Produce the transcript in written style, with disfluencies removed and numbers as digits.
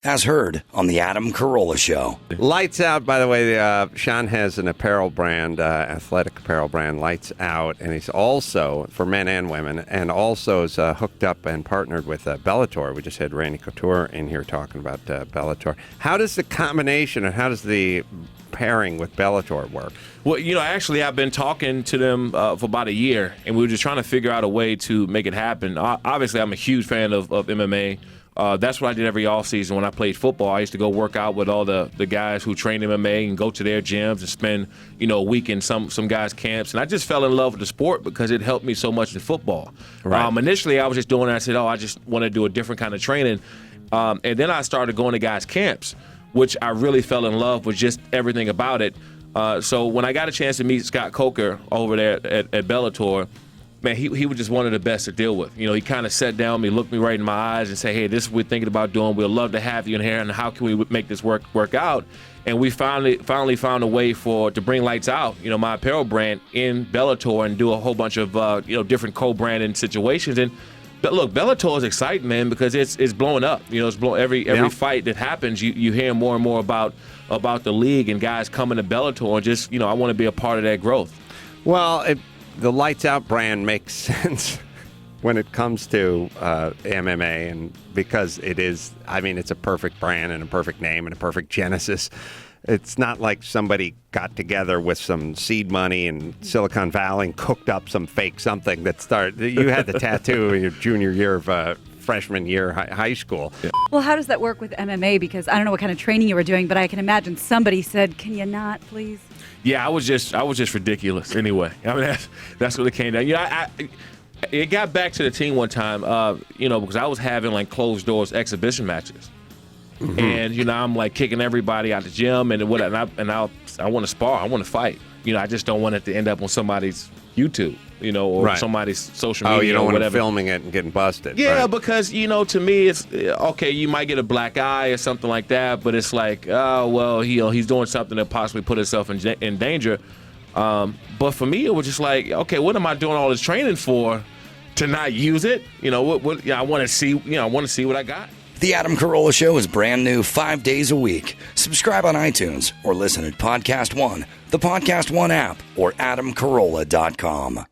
As heard on the Adam Carolla Show. Lights Out, by the way, Shawne has an apparel brand, athletic apparel brand, Lights Out, and he's also, for men and women, and also is hooked up and partnered with Bellator. We just had Randy Couture in here talking about Bellator. How does the combination and how does the pairing with Bellator work? Well, actually, I've been talking to them for about a year, and we were just trying to figure out a way to make it happen. Obviously, I'm a huge fan of MMA. That's what I did every offseason when I played football. I used to go work out with all the guys who train MMA and go to their gyms and spend, a week in some guys' camps. And I just fell in love with the sport because it helped me so much in football. Right. Initially, I was just doing it. I said, I just want to do a different kind of training. And then I started going to guys' camps, which I really fell in love with just everything about it. So when I got a chance to meet Scott Coker over there at Bellator, man, he was just one of the best to deal with. He kind of sat down, he looked me right in my eyes and said, hey, this is what we're thinking about doing. We'd love to have you in here, and how can we make this work out? And we finally found a way to bring Lights Out, my apparel brand, in Bellator and do a whole bunch of, different co-branding situations. And look, Bellator is exciting, man, because it's blowing up. It's blowing every fight that happens. You hear more and more about the league and guys coming to Bellator, and just, I want to be a part of that growth. Well, the Lights Out brand makes sense when it comes to MMA, and because it's a perfect brand and a perfect name and a perfect genesis. It's not like somebody got together with some seed money in Silicon Valley and cooked up some fake something that started. You had the tattoo in your junior year of freshman year high school. Yeah. Well, how does that work with MMA? Because I don't know what kind of training you were doing, but I can imagine somebody said, "Can you not, please?" Yeah, I was just ridiculous anyway. That's what it came down. It got back to the team one time, because I was having like closed doors exhibition matches. Mm-hmm. And I'm like kicking everybody out the gym and I want to spar, I want to fight. I just don't want it to end up on somebody's YouTube, or right. somebody's social media. Oh, you don't or want whatever. them filming it and getting busted. Yeah, right. because to me it's okay. You might get a black eye or something like that, but it's like, oh well, he's doing something that possibly put himself in danger. But for me, it was just like, okay, what am I doing all this training for? To not use it? I want to see. I want to see what I got. The Adam Carolla Show is brand new 5 days a week. Subscribe on iTunes or listen at Podcast One, the Podcast One app, or AdamCarolla.com.